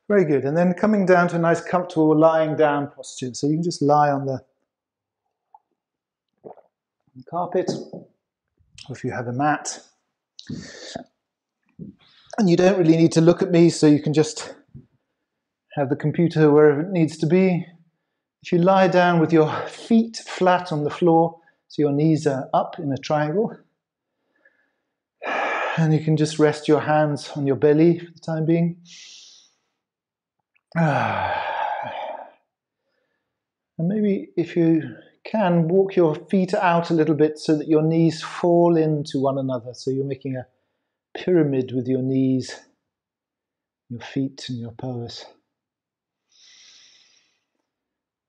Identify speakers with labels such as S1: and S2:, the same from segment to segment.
S1: Very good. And then coming down to a nice comfortable lying down posture. So you can just lie on the carpet, or if you have a mat. And you don't really need to look at me, so you can just have the computer wherever it needs to be. If you lie down with your feet flat on the floor, so your knees are up in a triangle, and you can just rest your hands on your belly for the time being. And maybe if you can, walk your feet out a little bit so that your knees fall into one another. So you're making a pyramid with your knees, your feet and your pelvis.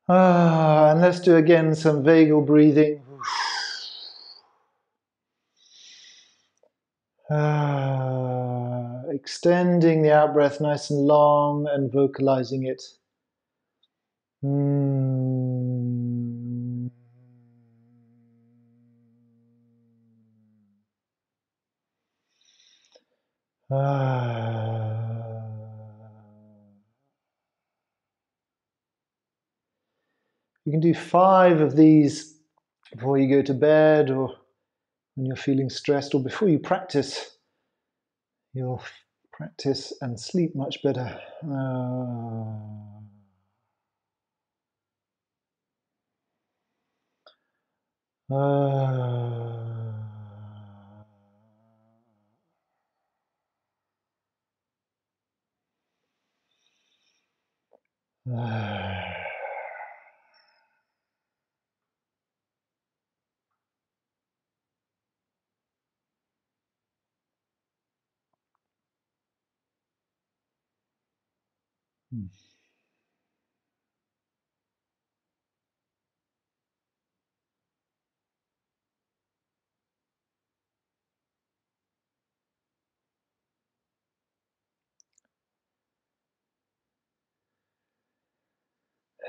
S1: And let's do again some vagal breathing. Extending the out-breath nice and long and vocalizing it. You can do 5 of these before you go to bed, or when you're feeling stressed, or before you practice. You'll practice and sleep much better.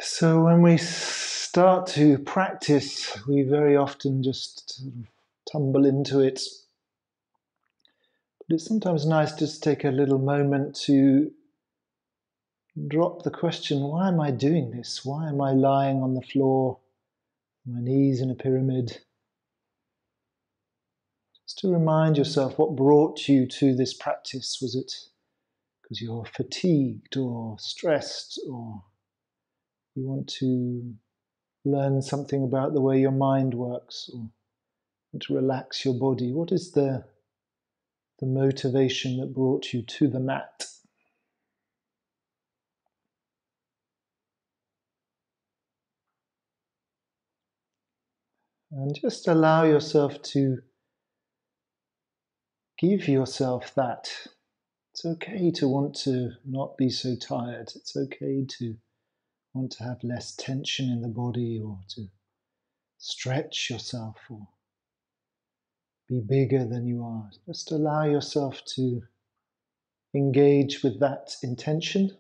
S1: So when we start to practice, we very often just sort of tumble into it. But it's sometimes nice just to take a little moment to drop the question, why am I doing this? Why am I lying on the floor, my knees in a pyramid? Just to remind yourself what brought you to this practice. Was it because you're fatigued or stressed, or you want to learn something about the way your mind works, or want to relax your body? What is the motivation that brought you to the mat? And just allow yourself to give yourself that. It's okay to want to not be so tired. It's okay to want to have less tension in the body, or to stretch yourself, or be bigger than you are. Just allow yourself to engage with that intention.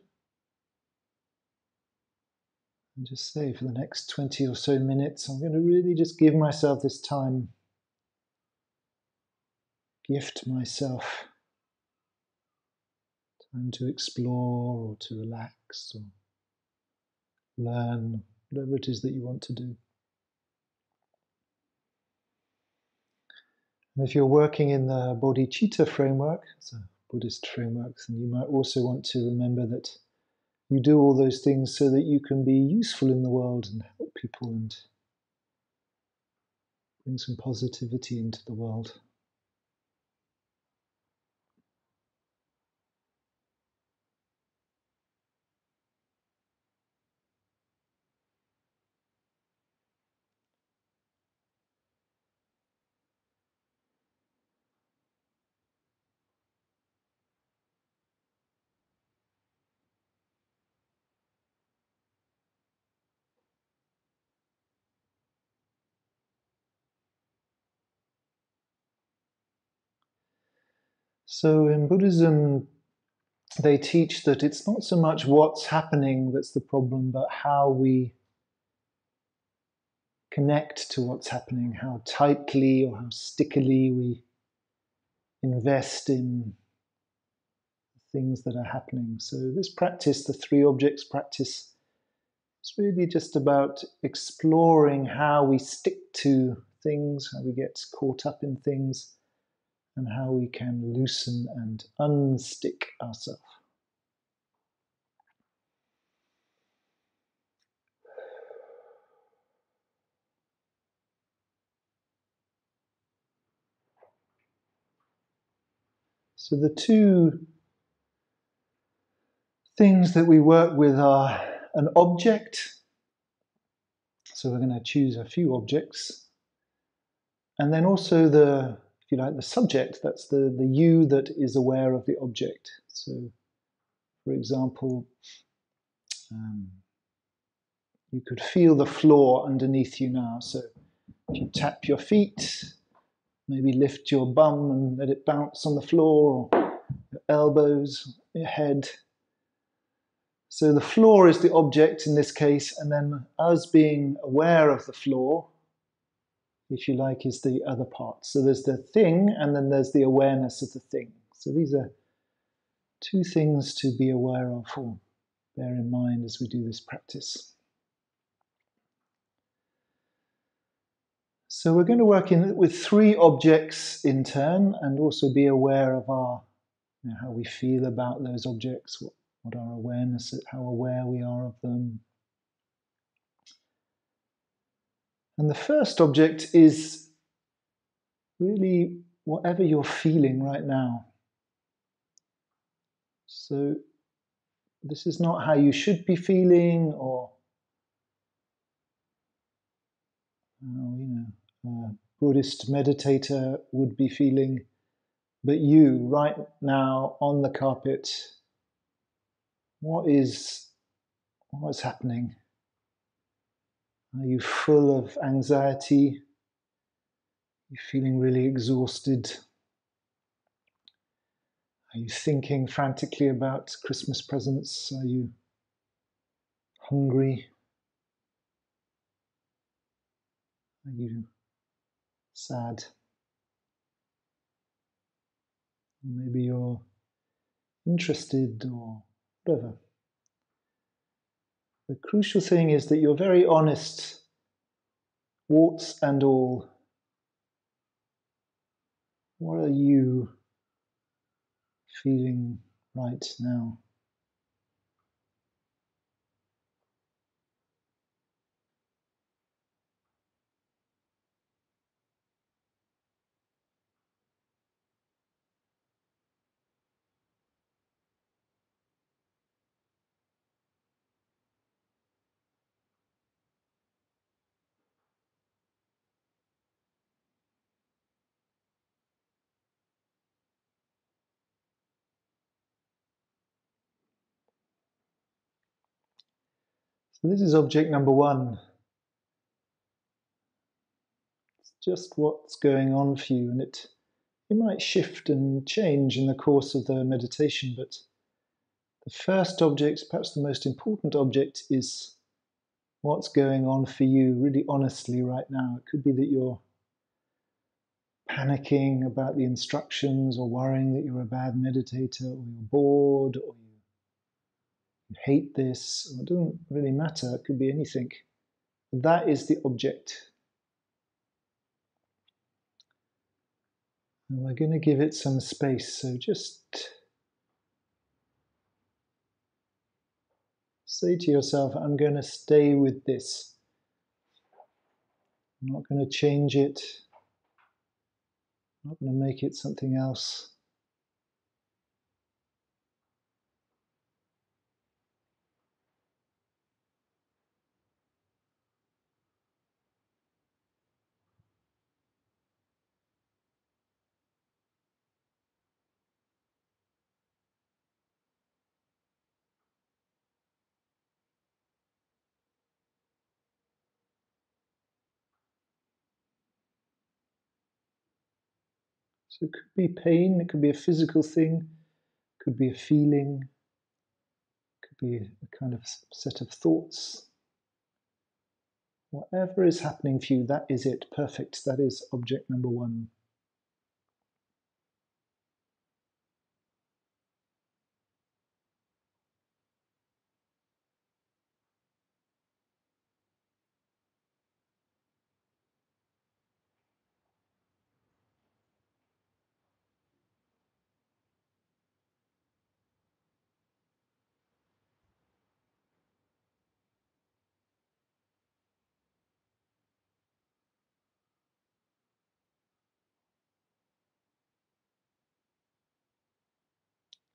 S1: And just say, for the next 20 or so minutes, I'm going to really just give myself this time, gift myself time to explore, or to relax, or learn, whatever it is that you want to do. And if you're working in the bodhicitta framework, it's a Buddhist framework, then you might also want to remember that you do all those things so that you can be useful in the world and help people and bring some positivity into the world. So in Buddhism, they teach that it's not so much what's happening that's the problem, but how we connect to what's happening, how tightly or how stickily we invest in things that are happening. So this practice, the three objects practice, is really just about exploring how we stick to things, how we get caught up in things, and how we can loosen and unstick ourselves. So the two things that we work with are an object. So we're going to choose a few objects. And then also the, if you like, the subject, that's the you that is aware of the object. So, for example, you could feel the floor underneath you now. So if you tap your feet, maybe lift your bum and let it bounce on the floor, or your elbows, your head. So the floor is the object in this case, and then us being aware of the floor, if you like, is the other part. So there's the thing, and then there's the awareness of the thing. So these are two things to be aware of or bear in mind as we do this practice. So we're going to work with three objects in turn, and also be aware of our, how we feel about those objects, what our awareness, how aware we are of them. And the first object is really whatever you're feeling right now. So this is not how you should be feeling, or a Buddhist meditator would be feeling, but you right now on the carpet, what's happening? Are you full of anxiety? Are you feeling really exhausted? Are you thinking frantically about Christmas presents? Are you hungry? Are you sad? Maybe you're interested or whatever. The crucial thing is that you're very honest, warts and all. What are you feeling right now? So this is object number one. It's just what's going on for you, and it might shift and change in the course of the meditation, but the first object, perhaps the most important object, is what's going on for you really honestly right now. It could be that you're panicking about the instructions, or worrying that you're a bad meditator, or you're bored, or you hate this, or it doesn't really matter, it could be anything. That is the object. And we're going to give it some space, so just say to yourself, I'm going to stay with this. I'm not going to change it. I'm not going to make it something else. So it could be pain, it could be a physical thing, it could be a feeling, it could be a kind of set of thoughts. Whatever is happening for you, that is it, perfect. That is object number one.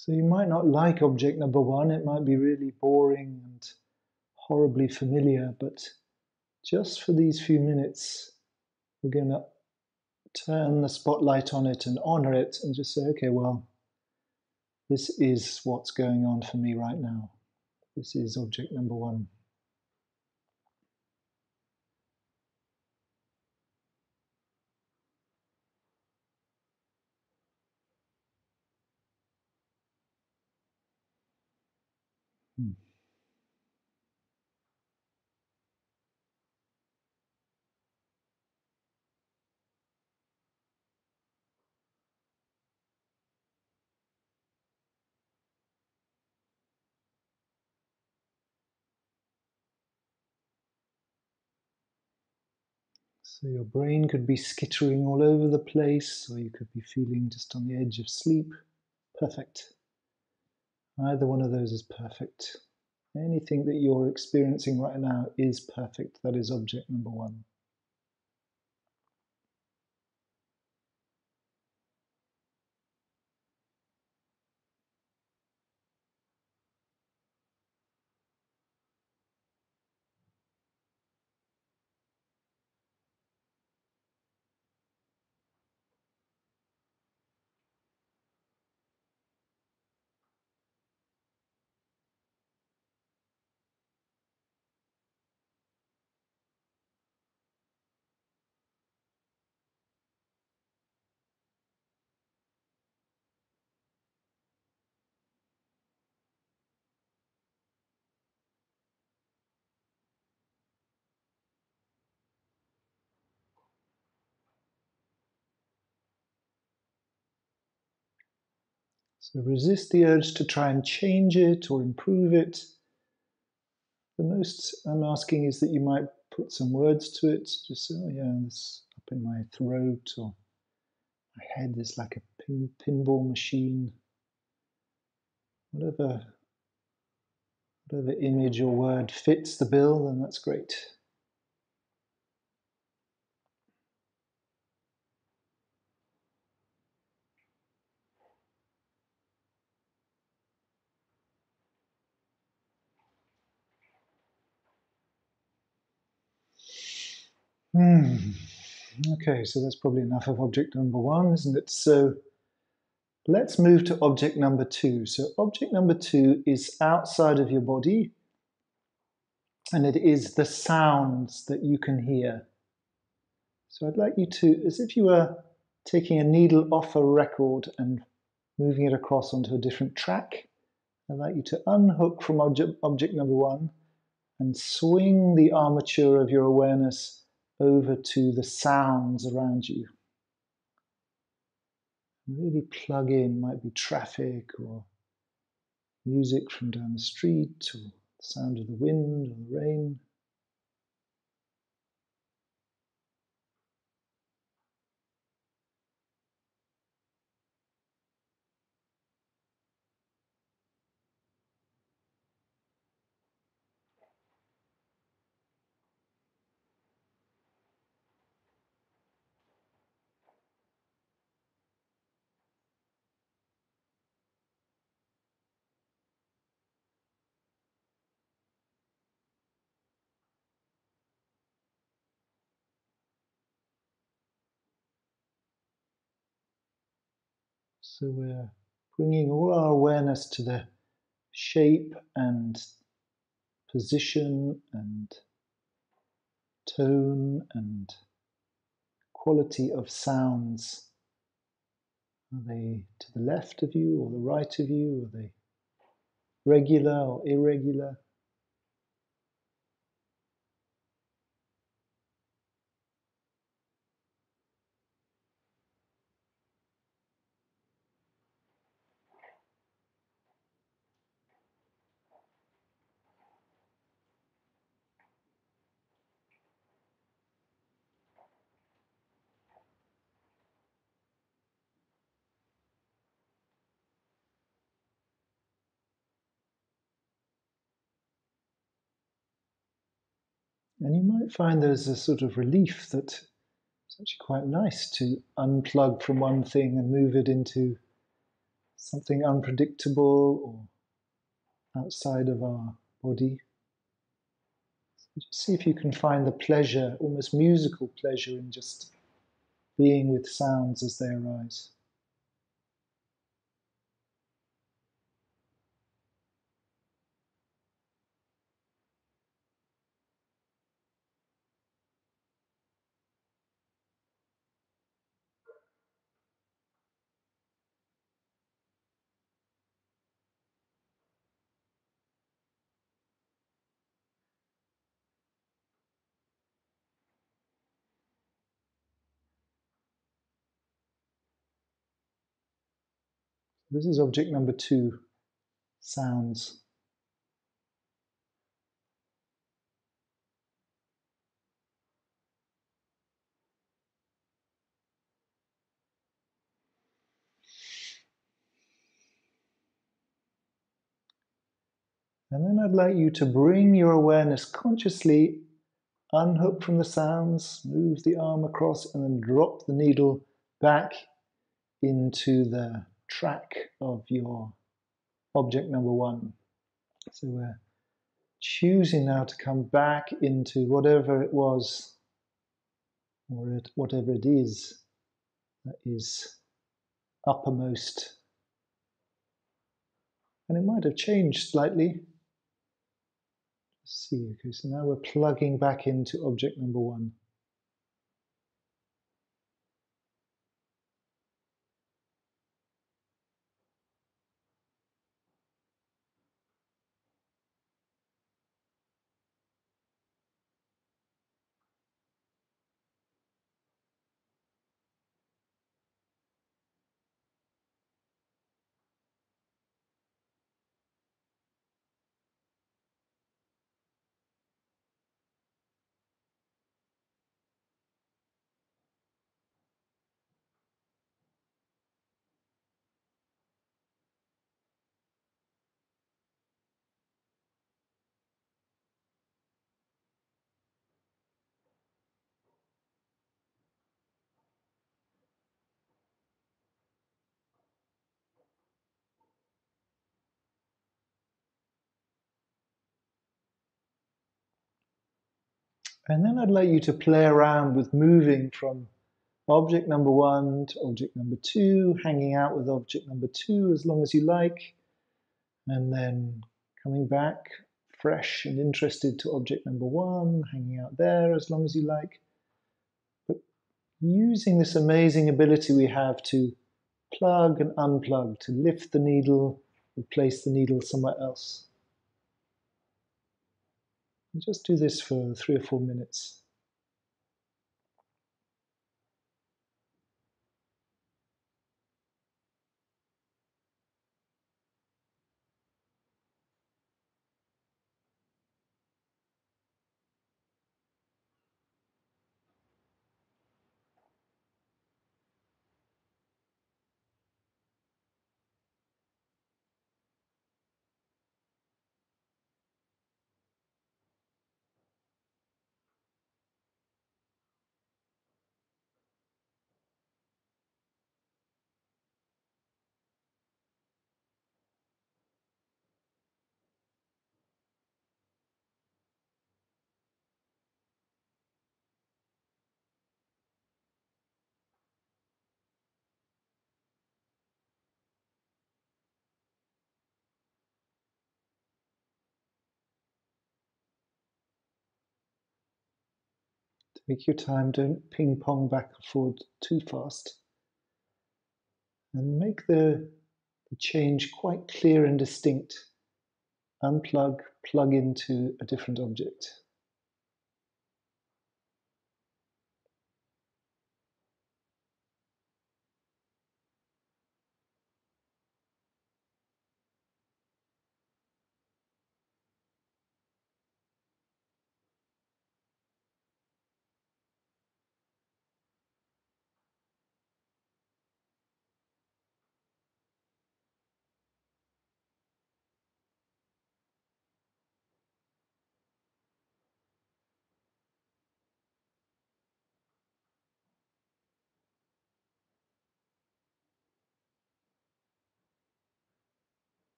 S1: So you might not like object number one, it might be really boring and horribly familiar, but just for these few minutes, we're going to turn the spotlight on it and honor it and just say, okay, well, this is what's going on for me right now. This is object number one. So your brain could be skittering all over the place, or you could be feeling just on the edge of sleep. Perfect. Either one of those is perfect. Anything that you're experiencing right now is perfect. That is object number one. So resist the urge to try and change it or improve it. The most I'm asking is that you might put some words to it. Just say, oh yeah, this up in my throat, or my head is like a pinball machine. Whatever image or word fits the bill, then that's great. Okay, so that's probably enough of object number one, isn't it? So let's move to object number two. So object number two is outside of your body, and it is the sounds that you can hear. So I'd like you to, as if you were taking a needle off a record and moving it across onto a different track, I'd like you to unhook from object number one and swing the armature of your awareness over to the sounds around you. Really plug in, might be traffic or music from down the street or the sound of the wind or the rain. So we're bringing all our awareness to the shape and position and tone and quality of sounds. Are they to the left of you or the right of you? Are they regular or irregular? And you might find there's a sort of relief that it's actually quite nice to unplug from one thing and move it into something unpredictable or outside of our body. Just see if you can find the pleasure, almost musical pleasure, in just being with sounds as they arise. This is object number 2, sounds. And then I'd like you to bring your awareness consciously, unhook from the sounds, move the arm across, and then drop the needle back into the track of your object number 1. So we're choosing now to come back into whatever it was, or whatever it is that is uppermost. And it might have changed slightly. Let's see, okay, so now we're plugging back into object number 1. And then I'd like you to play around with moving from object number 1 to object number 2, hanging out with object number 2 as long as you like, and then coming back fresh and interested to object number 1, hanging out there as long as you like. But using this amazing ability we have to plug and unplug, to lift the needle, replace the needle somewhere else. And just do this for 3 or 4 minutes. Take your time, don't ping pong back and forth too fast. And make the change quite clear and distinct. Unplug, plug into a different object.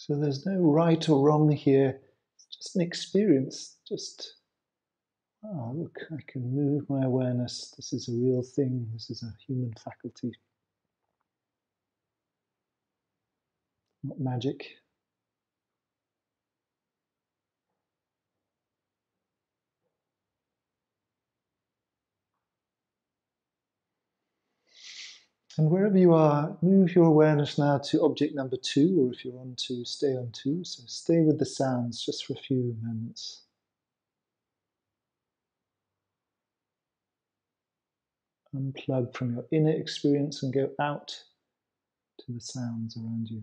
S1: So there's no right or wrong here, it's just an experience, just, oh look, I can move my awareness, this is a real thing, this is a human faculty, not magic. And wherever you are, move your awareness now to object number 2, or if you're on 2, stay on 2. So stay with the sounds just for a few moments. Unplug from your inner experience and go out to the sounds around you.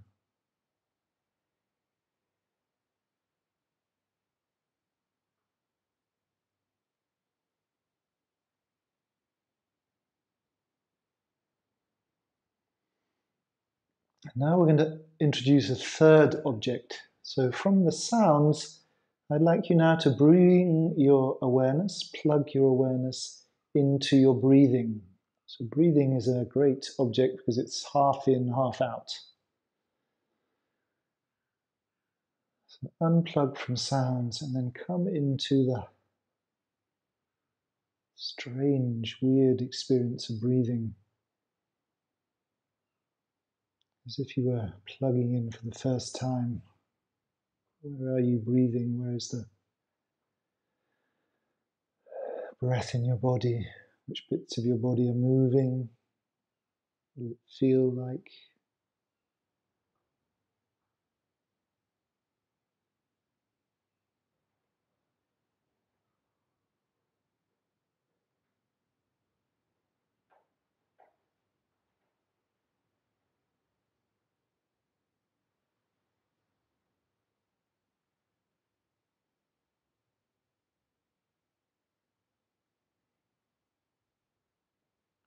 S1: Now we're going to introduce a third object. So from the sounds, I'd like you now to bring your awareness, plug your awareness into your breathing. So breathing is a great object because it's half in, half out. So unplug from sounds and then come into the strange, weird experience of breathing. As if you were plugging in for the first time. Where are you breathing? Where is the breath in your body? Which bits of your body are moving? What does it feel like?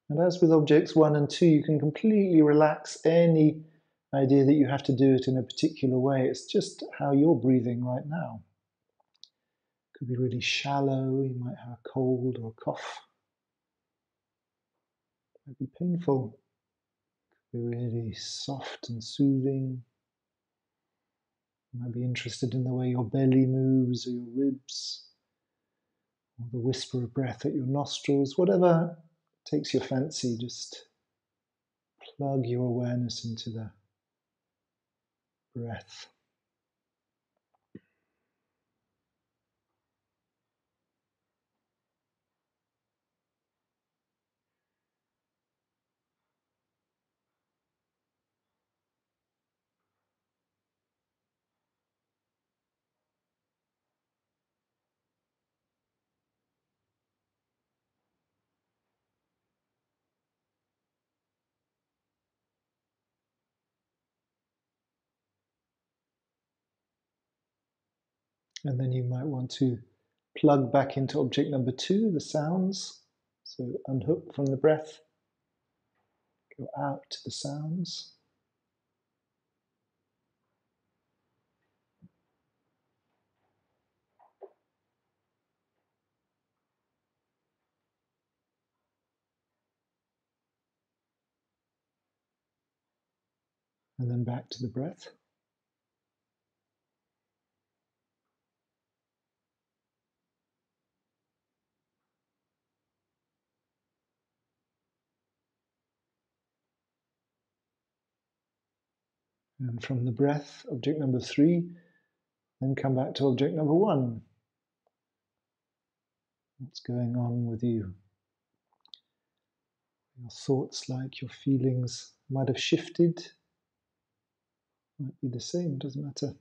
S1: And as with objects 1 and 2, you can completely relax any idea that you have to do it in a particular way. It's just how you're breathing right now. It could be really shallow, you might have a cold or a cough. It might be painful. It could be really soft and soothing. You might be interested in the way your belly moves or your ribs, or the whisper of breath at your nostrils, whatever takes your fancy, just plug your awareness into the breath. And then you might want to plug back into object number 2, the sounds. So unhook from the breath, go out to the sounds. And then back to the breath. And from the breath, object number 3, then come back to object number 1. What's going on with you? Your thoughts, like your feelings, might have shifted, might be the same, doesn't matter.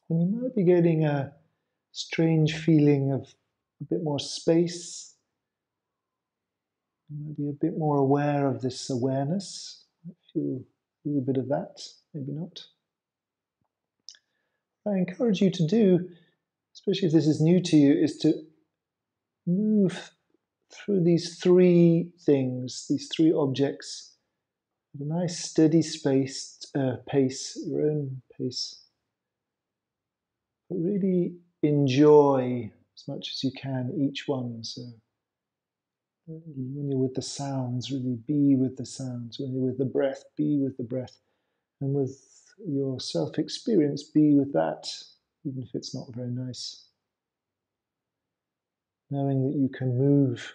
S1: And you might be getting a strange feeling of a bit more space. You might be a bit more aware of this awareness. I feel a little bit of that, maybe not. What I encourage you to do especially if this is new to you, is to move through these three things, these three objects, at a nice steady pace, your own pace, but really enjoy as much as you can each one. So when you're with the sounds, really be with the sounds. When you're with the breath, be with the breath. And with your self-experience, be with that, even if it's not very nice. Knowing that you can move.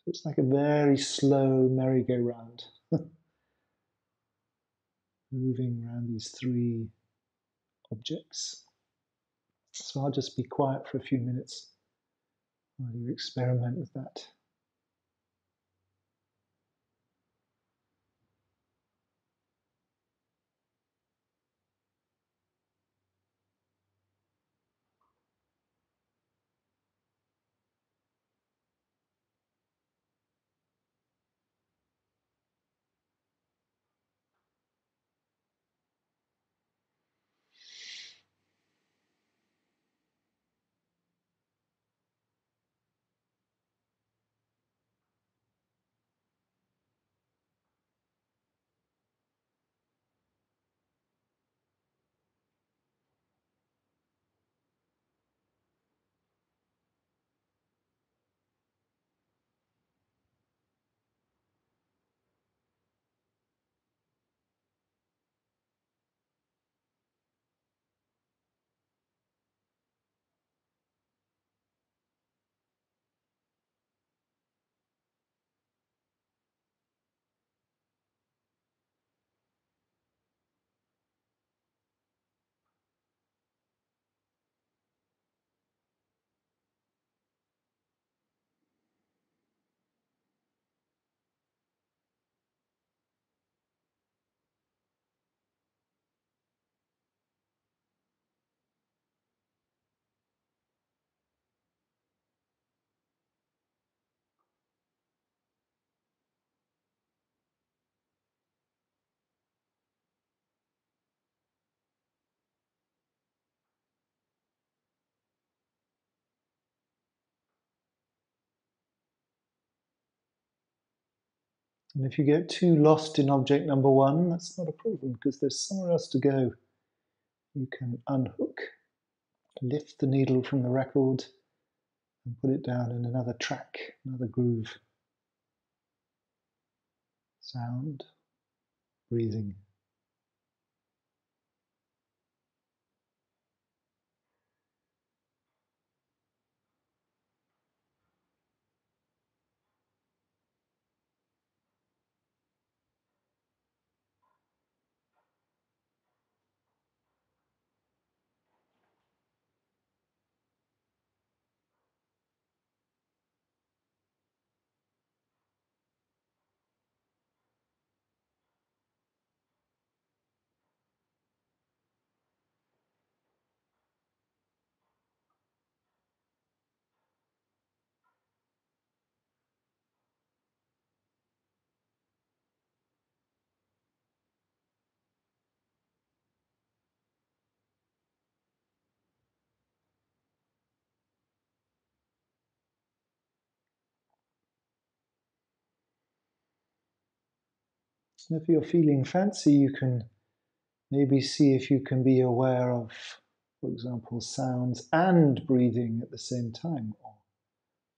S1: So it's like a very slow merry-go-round. Moving around these three objects. So I'll just be quiet for a few minutes while you experiment with that. And if you get too lost in object number one, that's not a problem because there's somewhere else to go. You can unhook, lift the needle from the record and put it down in another track, another groove. Sound, breathing. And if you're feeling fancy, you can maybe see if you can be aware of, for example, sounds and breathing at the same time, or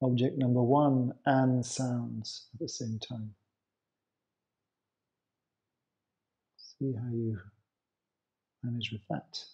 S1: object number one and sounds at the same time. See how you manage with that.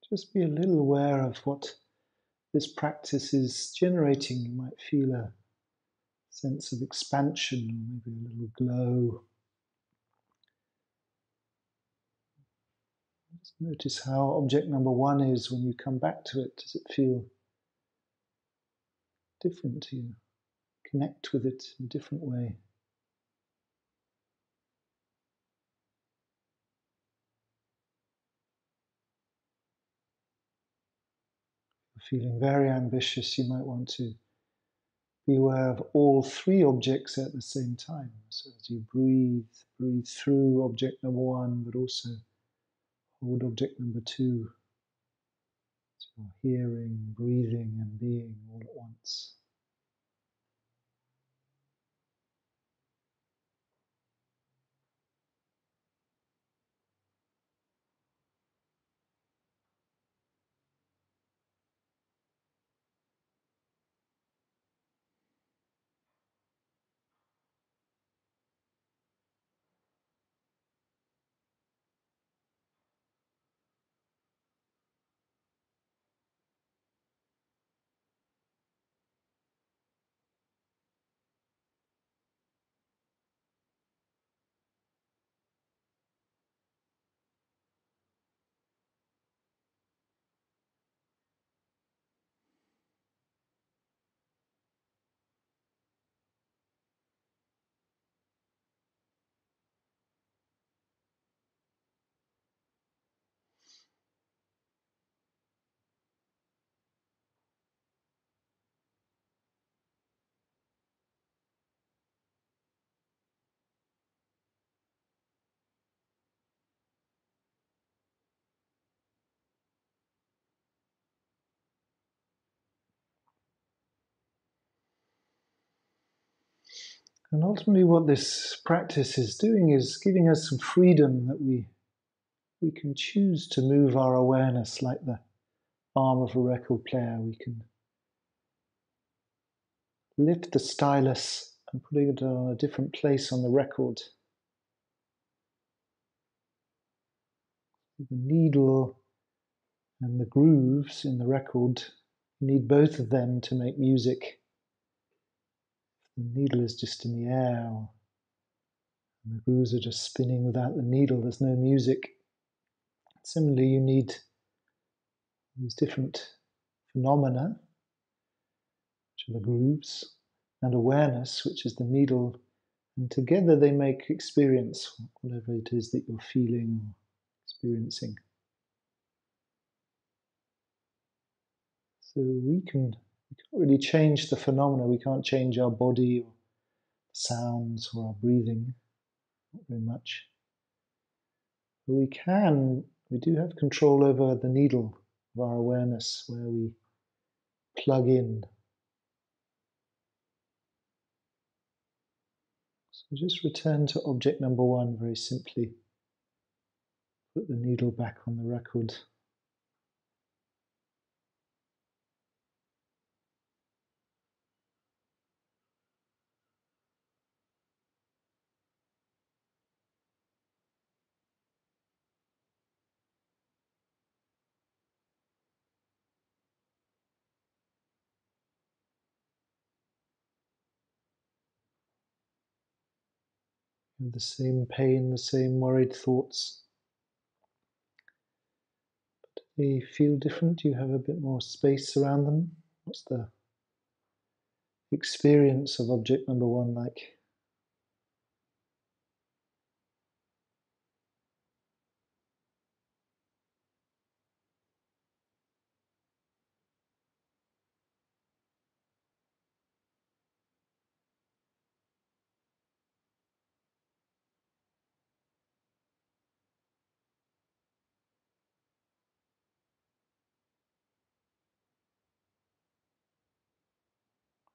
S1: Just be a little aware of what this practice is generating. You might feel a sense of expansion, or maybe a little glow. Just notice how object number one is when you come back to it. Does it feel different to you? Connect with it in a different way. If you're feeling very ambitious, you might want to be aware of all three objects at the same time. So as you breathe, breathe through object number one, but also hold object number two. So you're hearing, breathing, and being all at once. And ultimately what this practice is doing is giving us some freedom that we can choose to move our awareness like the arm of a record player. We can lift the stylus and putting it on a different place on the record. The needle and the grooves in the record, you need both of them to make music. The needle is just in the air, and the grooves are just spinning without the needle, there's no music. Similarly, you need these different phenomena, which are the grooves, and awareness, which is the needle, and together they make experience, whatever it is that you're feeling or experiencing. So we can't really change the phenomena. We can't change our body or sounds or our breathing, not very much. But we do have control over the needle of our awareness, where we plug in. So just return to object number one very simply. Put the needle back on the record. You have the same pain, the same worried thoughts. But they feel different. You have a bit more space around them. What's the experience of object number one like?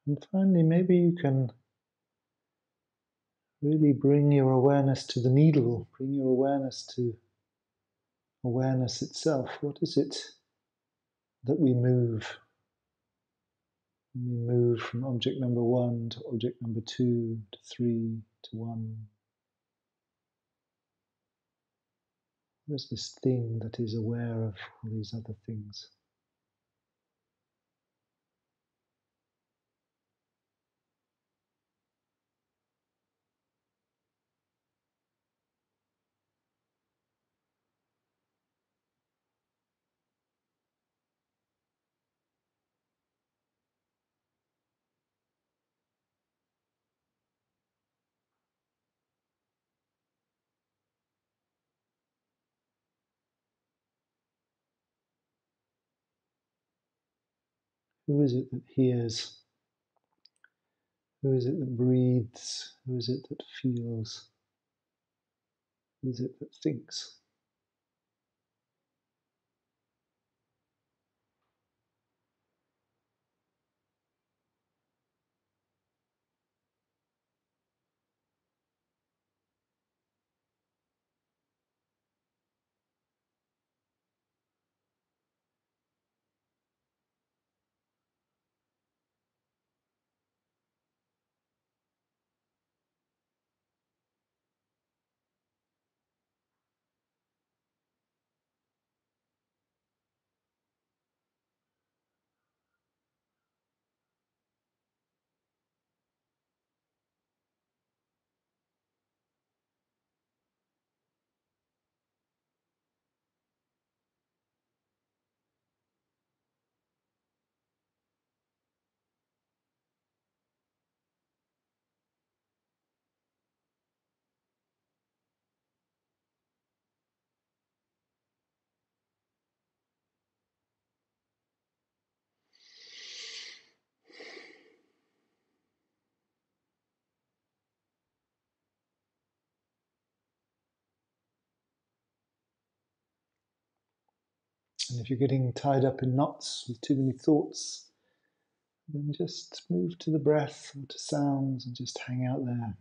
S1: And finally, maybe you can really bring your awareness to the needle, bring your awareness to awareness itself. What is it that we move? We move from object number one to object number two to three to one. Where's this thing that is aware of all these other things? Who is it that hears? Who is it that breathes? Who is it that feels? Who is it that thinks? And if you're getting tied up in knots with too many thoughts, then just move to the breath or to sounds and just hang out there.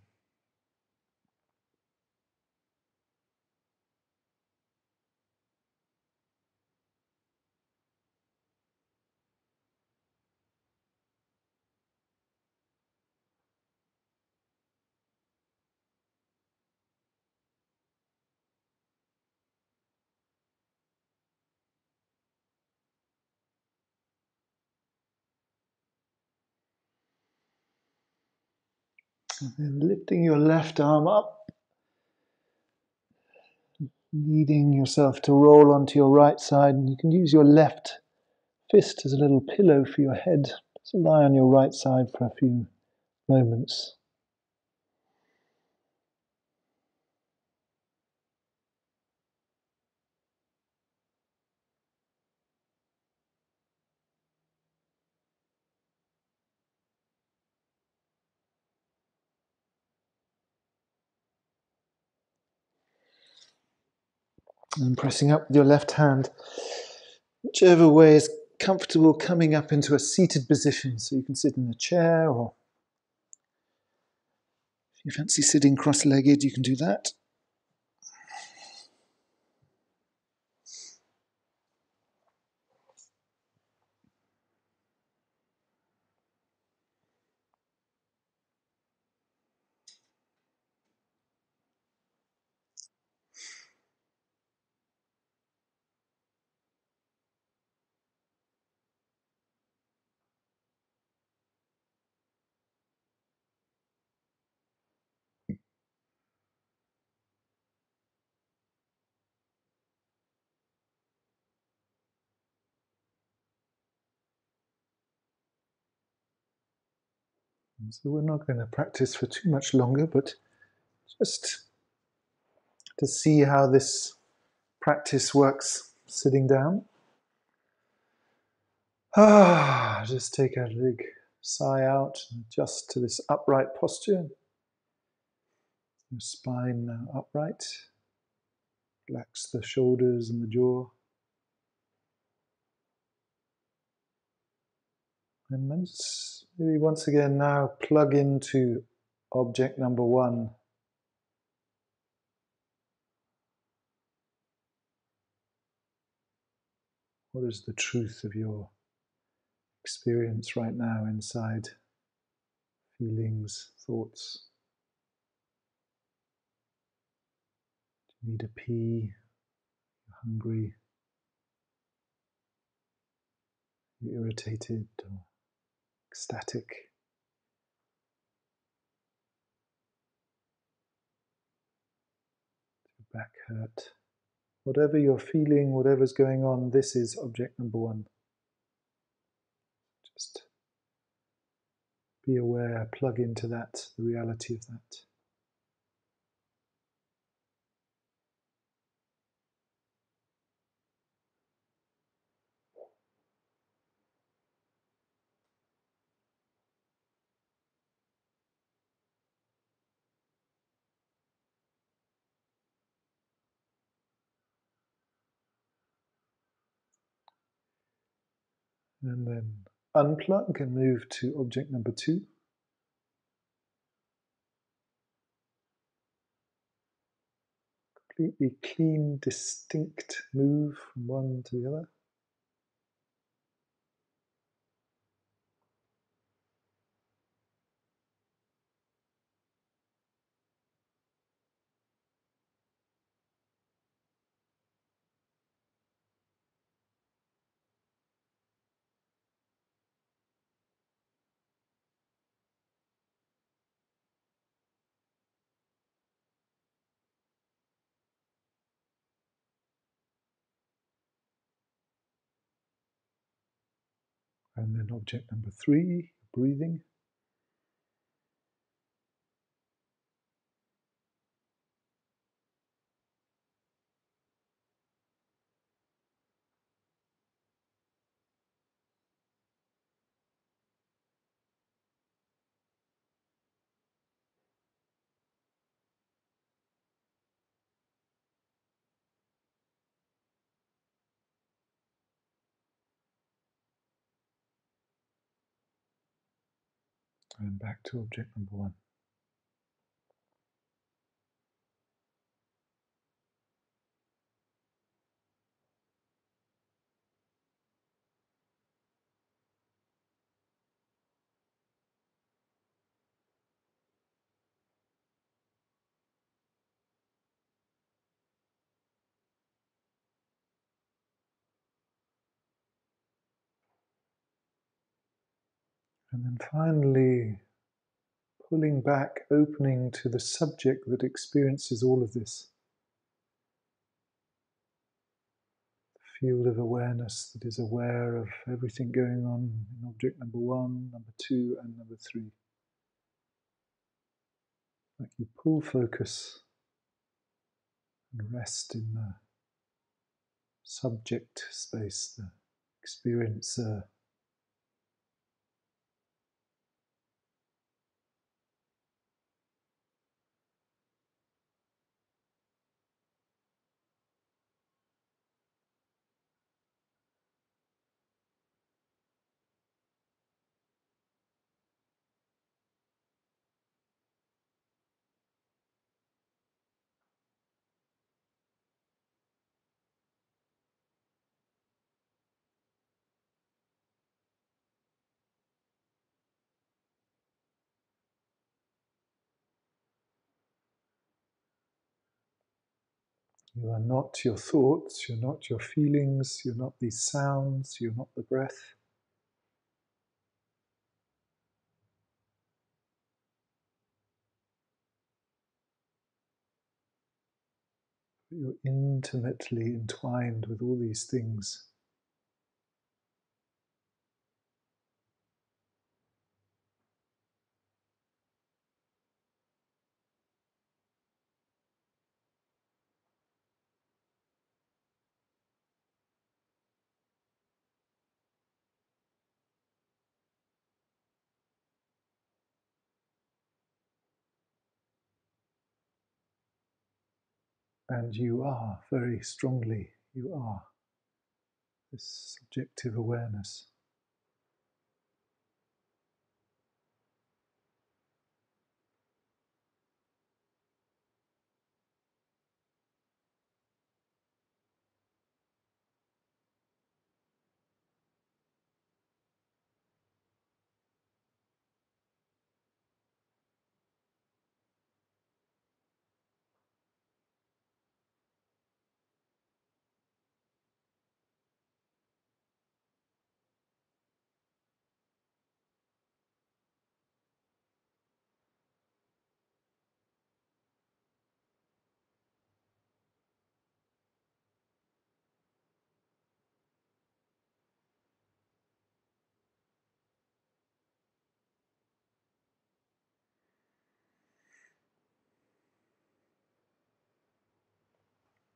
S1: And then lifting your left arm up, leading yourself to roll onto your right side. And you can use your left fist as a little pillow for your head. Just lie on your right side for a few moments. And pressing up with your left hand, whichever way is comfortable, coming up into a seated position. So you can sit in a chair, or if you fancy sitting cross-legged, you can do that. So we're not going to practice for too much longer, but just to see how this practice works sitting down. Just take a big sigh out and adjust to this upright posture. Your spine now upright. Relax the shoulders and the jaw. And let's maybe once again now plug into object number one. What is the truth of your experience right now inside? Feelings, thoughts? Do you need a pee? hungry, irritated, or ecstatic, back hurt. Whatever you're feeling, whatever's going on, this is object number one. Just be aware, plug into that, the reality of that. And then unplug and move to object number two. Completely clean, distinct move from one to the other. And then object number three, breathing. And back to object number one. And then finally, pulling back, opening to the subject that experiences all of this. The field of awareness that is aware of everything going on in object number one, number two, and number three. Like you pull focus and rest in the subject space, the experiencer. You are not your thoughts, you're not your feelings, you're not these sounds, you're not the breath. You're intimately entwined with all these things. And you are, very strongly, you are this subjective awareness.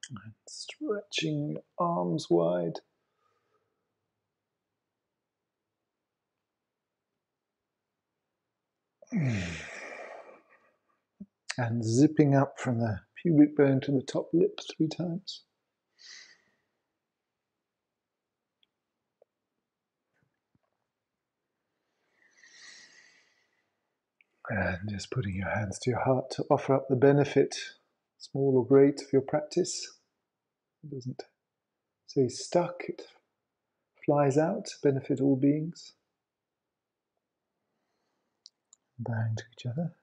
S1: And stretching your arms wide. And zipping up from the pubic bone to the top lip 3 times. And just putting your hands to your heart to offer up the benefit, small or great, of your practice. It doesn't stay stuck, it flies out, benefit all beings. Bowing to each other.